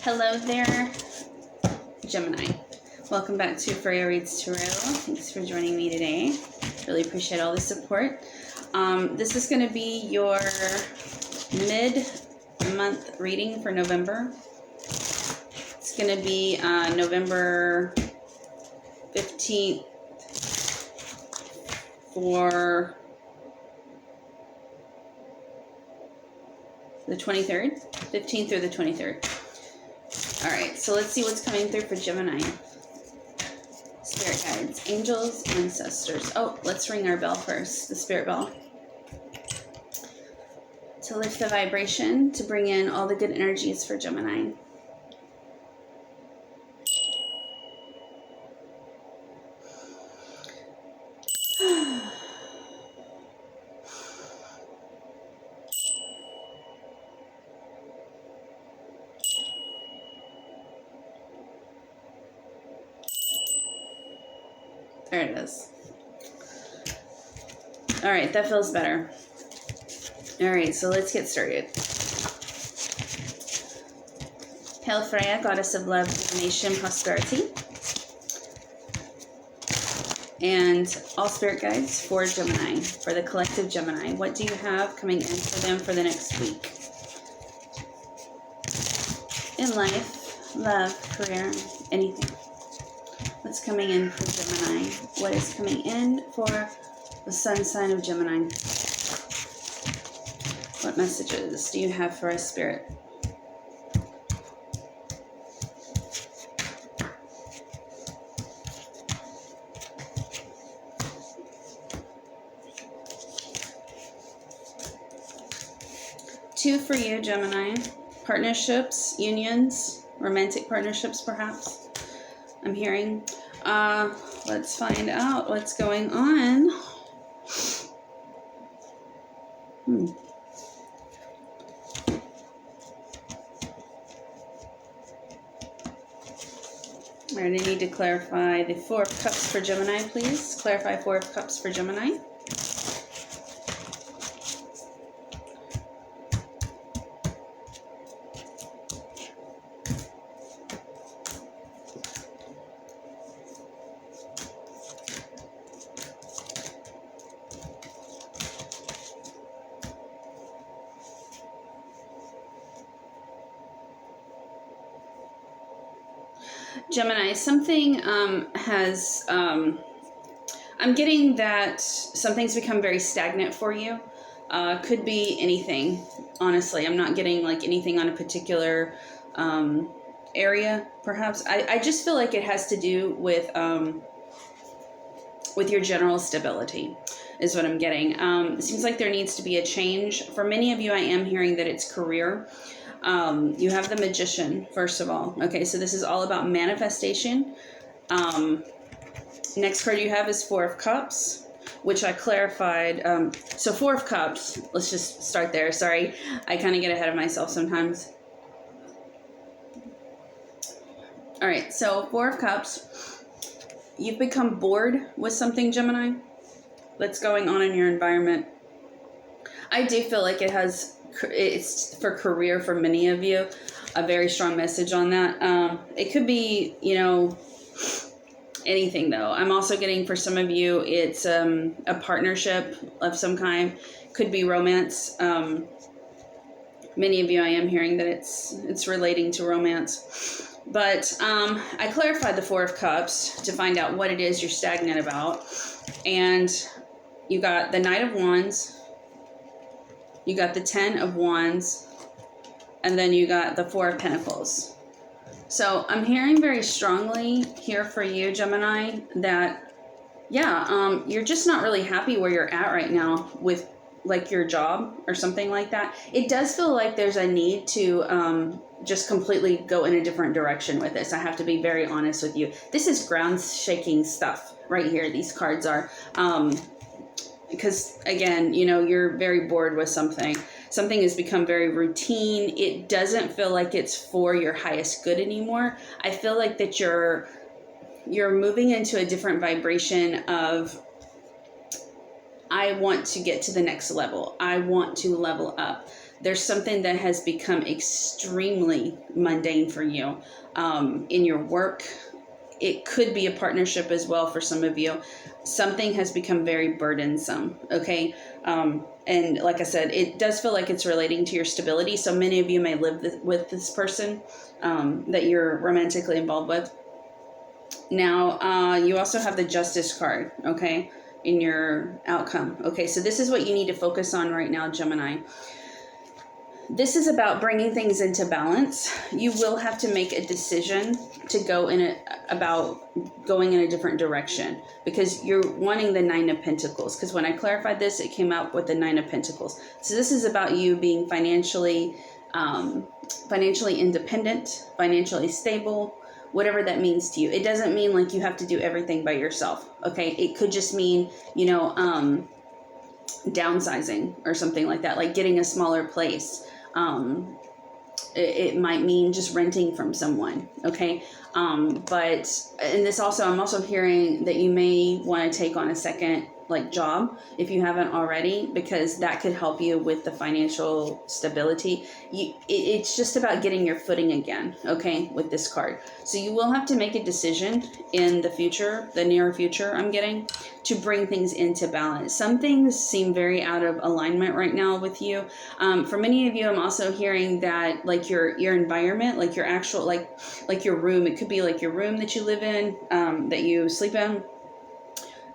Hello there, Gemini. Welcome back to Freya Reads Tarot. Thanks for joining me today. Really appreciate all the support. This is going to be your mid-month reading for November. It's going to be November 15th for the 23rd, 15th through the 23rd. All right, so let's see what's coming through for Gemini. Spirit guides, angels, ancestors. Oh, let's ring our bell first, the spirit bell. To lift the vibration, to bring in all the good energies for Gemini. There it is. All right, that feels better. All right, so let's get started. Hail Freya, goddess of love, divination, prosperity. And all spirit guides for Gemini, for the collective Gemini. What do you have coming in for them for the next week? In life, love, career, anything. What's coming in for Gemini? What is coming in for the sun sign of Gemini? What messages do you have for us, Spirit? Two for you, Gemini. Partnerships, unions, romantic partnerships, perhaps. I'm hearing. Let's find out what's going on. All right, I need to clarify the Four of Cups for Gemini, please. Clarify Four of Cups for Gemini. Gemini, something I'm getting that something's become very stagnant for you. Could be anything, honestly. I'm not getting like anything on a particular area, perhaps. I just feel like it has to do with your general stability is what I'm getting. It seems like there needs to be a change. For many of you, I am hearing that it's career. You have the Magician, first of all. Okay, so this is all about manifestation. Next card you have is Four of Cups, which I clarified. So Four of Cups, let's just start there. Sorry, I kind of get ahead of myself sometimes. All right, so Four of Cups. You've become bored with something, Gemini, that's going on in your environment. I do feel like it's for career for many of you, a very strong message on that. It could be, anything though. I'm also getting for some of you, it's a partnership of some kind. Could be romance. Many of you, I am hearing that it's relating to romance. But I clarified the Four of Cups to find out what it is you're stagnant about. And you got the Knight of Wands. You got the Ten of Wands, and then you got the Four of Pentacles. So I'm hearing very strongly here for you, Gemini, that, you're just not really happy where you're at right now with like your job or something like that. It does feel like there's a need to just completely go in a different direction with this. I have to be very honest with you. This is ground shaking stuff right here. These cards are. Because again, you're very bored with something. Something has become very routine. It doesn't feel like it's for your highest good anymore. I feel like that you're moving into a different vibration of, I want to get to the next level. I want to level up. there's something that has become extremely mundane for you in your work. It could be a partnership as well for some of you. Something has become very burdensome, okay? And like I said, it does feel like it's relating to your stability. So many of you may live with this person that you're romantically involved with. Now, you also have the Justice card, okay, in your outcome. Okay, so this is what you need to focus on right now, Gemini. This is about bringing things into balance. You will have to make a decision to go about going in a different direction, because you're wanting the Nine of Pentacles. Because when I clarified this, it came out with the Nine of Pentacles. So this is about you being financially independent, financially stable, whatever that means to you. It doesn't mean like you have to do everything by yourself. Okay, it could just mean, downsizing or something like that, like getting a smaller place. It might mean just renting from someone. Okay. But in this also, I'm also hearing that you may want to take on a second job if you haven't already, because that could help you with the financial stability. It's just about getting your footing again, okay, with this card. So you will have to make a decision in the future, the near future, I'm getting, to bring things into balance. Some things seem very out of alignment right now with you. For many of you, I'm also hearing that your environment, your actual, like your room, it could be like your room that you live in, that you sleep in.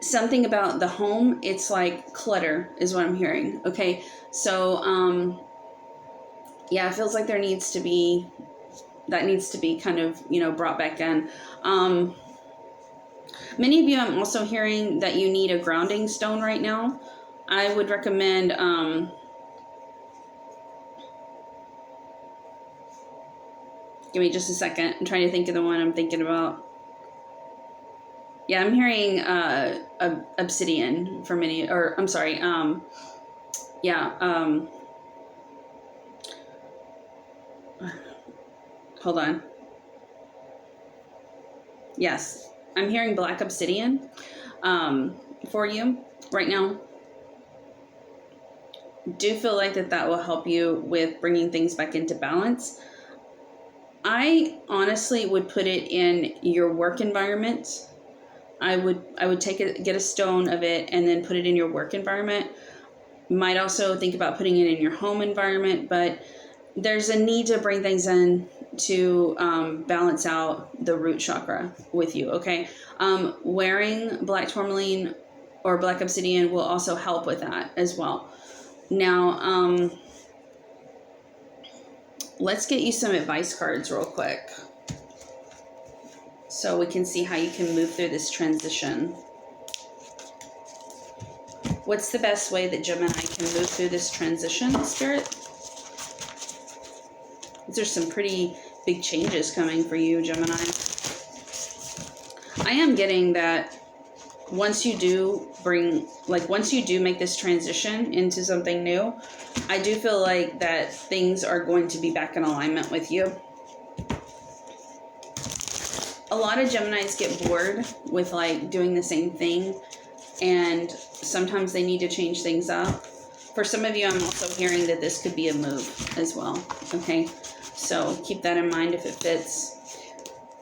Something about the home, it's like clutter is what I'm hearing. Okay. So, yeah, it feels like that needs to be kind of, brought back in. Many of you, I'm also hearing that you need a grounding stone right now. I would recommend, give me just a second. I'm trying to think of the one I'm thinking about. Yeah, I'm hearing obsidian for many, or I'm sorry, hold on. Yes, I'm hearing black obsidian for you right now. Do feel like that will help you with bringing things back into balance. I honestly would put it in your work environment. I would get a stone of it and then put it in your work environment. Might also think about putting it in your home environment, but there's a need to bring things in to balance out the root chakra with you, okay? Wearing black tourmaline or black obsidian will also help with that as well. Now, let's get you some advice cards real quick, so we can see how you can move through this transition. What's the best way that Gemini can move through this transition, Spirit? There's some pretty big changes coming for you, Gemini. I am getting that once you do make this transition into something new, I do feel like that things are going to be back in alignment with you. A lot of Geminis get bored with doing the same thing, and sometimes they need to change things up. For some of you, I'm also hearing that this could be a move as well. Okay, so keep that in mind if it fits.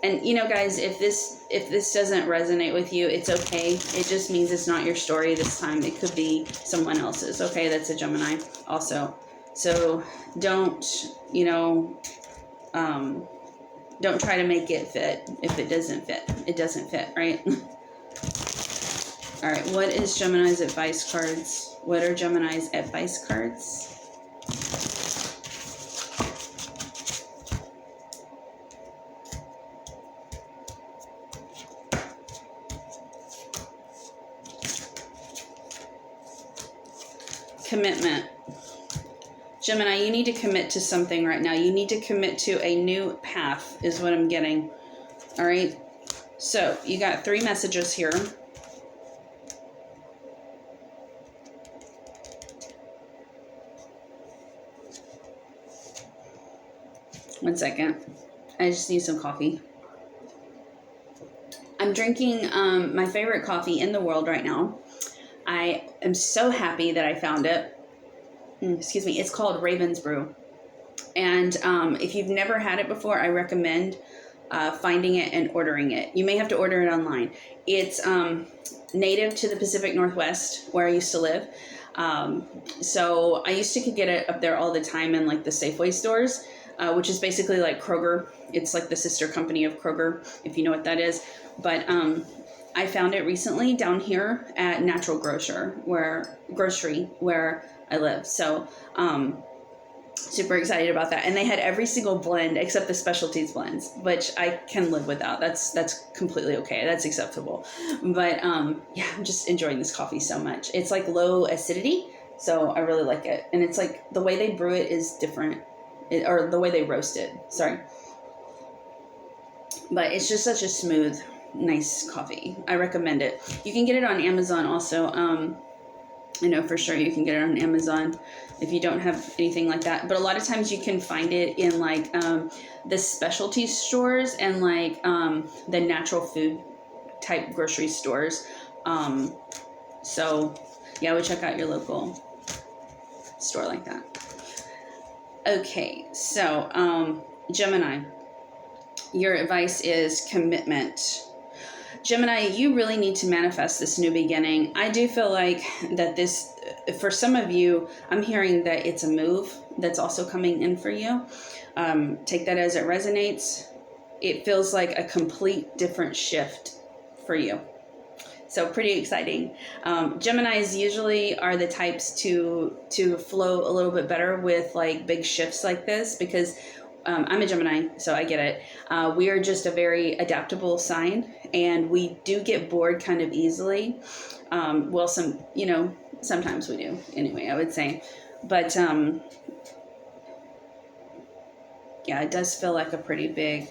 And guys, if this doesn't resonate with you, it's okay. It just means it's not your story this time. It could be someone else's. Okay, that's a Gemini also. So don't don't try to make it fit. If it doesn't fit, it doesn't fit, right? All right, what is Gemini's advice cards? What are Gemini's advice cards? Commitment. Gemini, you need to commit to something right now. You need to commit to a new path is what I'm getting. All right. So you got 3 messages here. One second. I just need some coffee. I'm drinking my favorite coffee in the world right now. I am so happy that I found it. excuse me, it's called Raven's Brew. And if you've never had it before, I recommend finding it and ordering it. You may have to order it online. It's native to the Pacific Northwest, where I used to live. So I used to get it up there all the time in like the Safeway stores, which is basically like Kroger. It's like the sister company of Kroger, if you know what that is. But I found it recently down here at Natural Grocery where I live. So super excited about that. And they had every single blend except the specialties blends, which I can live without. That's completely okay. That's acceptable. But yeah, I'm just enjoying this coffee so much. It's like low acidity, so I really like it. And it's like the way they brew it is different, or the way they roast it. Sorry. But it's just such a smooth, nice coffee. I recommend it. You can get it on Amazon also. I know for sure you can get it on Amazon if you don't have anything like that. But a lot of times you can find it in like the specialty stores and like the natural food type grocery stores. So yeah, I would check out your local store like that. Okay, so Gemini, your advice is commitment. Gemini, you really need to manifest this new beginning. I do feel like that this, for some of you, I'm hearing that it's a move that's also coming in for you. Take that as it resonates. It feels like a complete different shift for you. So pretty exciting. Geminis usually are the types to flow a little bit better with like big shifts like this because I'm a Gemini, so I get it. We are just a very adaptable sign, and we do get bored kind of easily. Well, sometimes we do anyway, I would say. But yeah, it does feel like a pretty big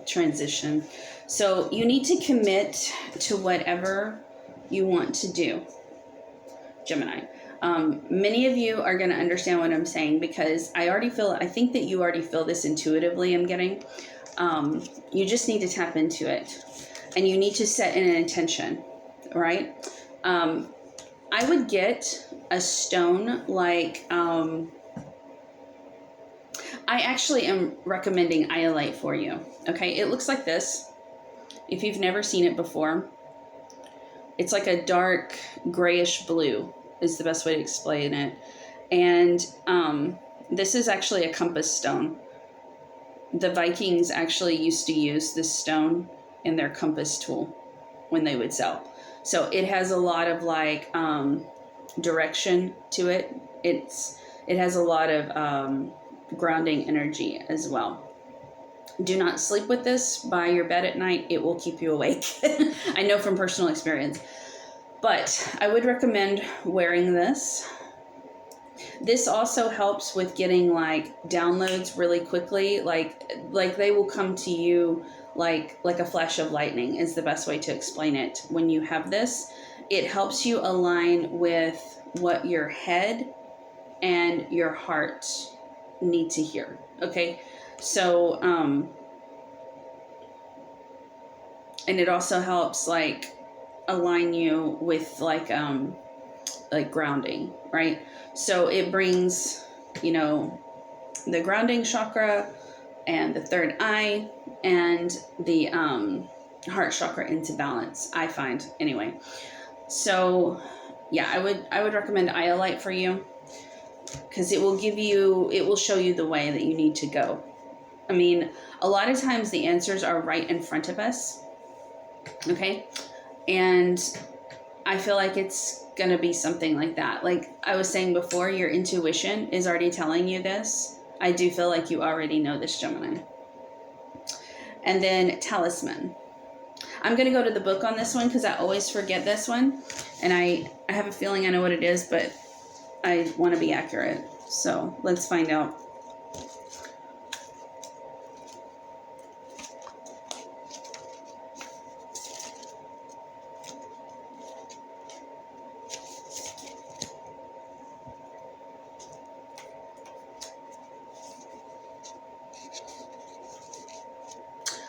transition. So you need to commit to whatever you want to do, Gemini. Many of you are going to understand what I'm saying because I think that you already feel this intuitively. I'm getting, you just need to tap into it, and you need to set in an intention, right? I would get a stone like, I actually am recommending iolite for you. Okay. It looks like this. If you've never seen it before, it's like a dark grayish blue is the best way to explain it. And this is actually a compass stone. The Vikings actually used to use this stone in their compass tool when they would sail. So it has a lot of like direction to it. It has a lot of grounding energy as well. Do not sleep with this by your bed at night. It will keep you awake. I know from personal experience. But I would recommend wearing this. This also helps with getting like downloads really quickly. Like they will come to you like a flash of lightning is the best way to explain it. When you have this, it helps you align with what your head and your heart need to hear. Okay. So, and it also helps like align you with like grounding, right? So it brings, the grounding chakra and the third eye and the heart chakra into balance, I find anyway. So yeah, I would recommend iolite for you because it will show you the way that you need to go. I mean, a lot of times the answers are right in front of us. Okay. And I feel like it's going to be something like that. Like I was saying before, your intuition is already telling you this. I do feel like you already know this, Gemini. And then talisman. I'm going to go to the book on this one because I always forget this one. And I have a feeling I know what it is, but I want to be accurate. So let's find out.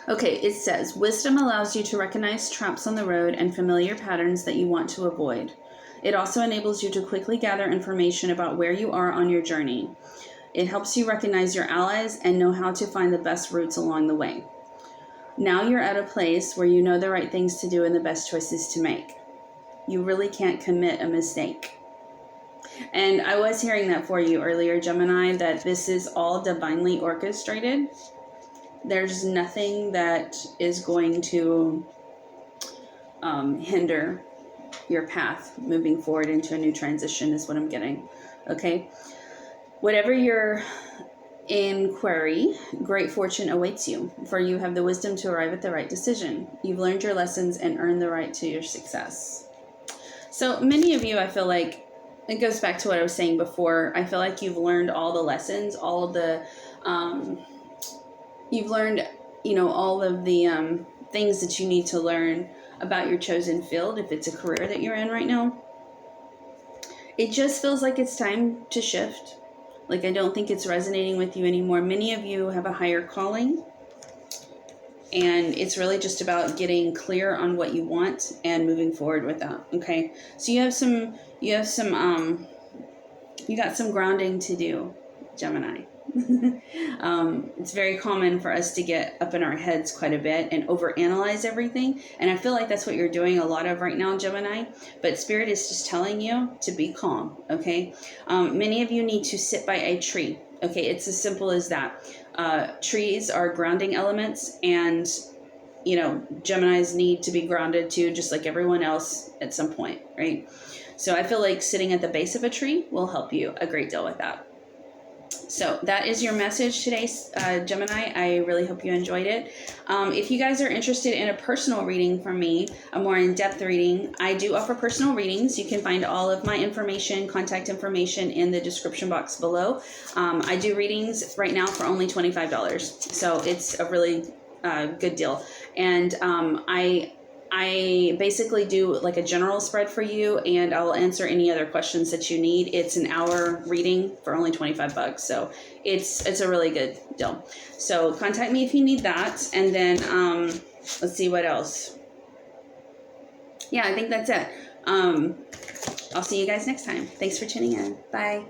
Okay, it says, wisdom allows you to recognize traps on the road and familiar patterns that you want to avoid. It also enables you to quickly gather information about where you are on your journey. It helps you recognize your allies and know how to find the best routes along the way. Now you're at a place where you know the right things to do and the best choices to make. You really can't commit a mistake. And I was hearing that for you earlier, Gemini, that this is all divinely orchestrated. There's nothing that is going to hinder your path moving forward into a new transition is what I'm getting. Okay. Whatever your inquiry, great fortune awaits you, for you have the wisdom to arrive at the right decision. You've learned your lessons and earned the right to your success. So many of you, I feel like, it goes back to what I was saying before. I feel like you've learned all the lessons, all of the, you've learned, all of the things that you need to learn about your chosen field, if it's a career that you're in right now. It just feels like it's time to shift. Like, I don't think it's resonating with you anymore. Many of you have a higher calling, and it's really just about getting clear on what you want and moving forward with that. Okay. So you got some grounding to do, Gemini. It's very common for us to get up in our heads quite a bit and overanalyze everything. And I feel like that's what you're doing a lot of right now, Gemini. But Spirit is just telling you to be calm, okay? Many of you need to sit by a tree, okay? It's as simple as that. Trees are grounding elements, and, Geminis need to be grounded too, just like everyone else at some point, right? So I feel like sitting at the base of a tree will help you a great deal with that. So that is your message today, Gemini. I really hope you enjoyed it. If you guys are interested in a personal reading from me, a more in-depth reading, I do offer personal readings. You can find all of my information, contact information in the description box below. I do readings right now for only $25. So it's a really good deal. And I basically do like a general spread for you, and I'll answer any other questions that you need. It's an hour reading for only $25. So it's a really good deal. So contact me if you need that. And then, let's see what else. Yeah, I think that's it. I'll see you guys next time. Thanks for tuning in. Bye.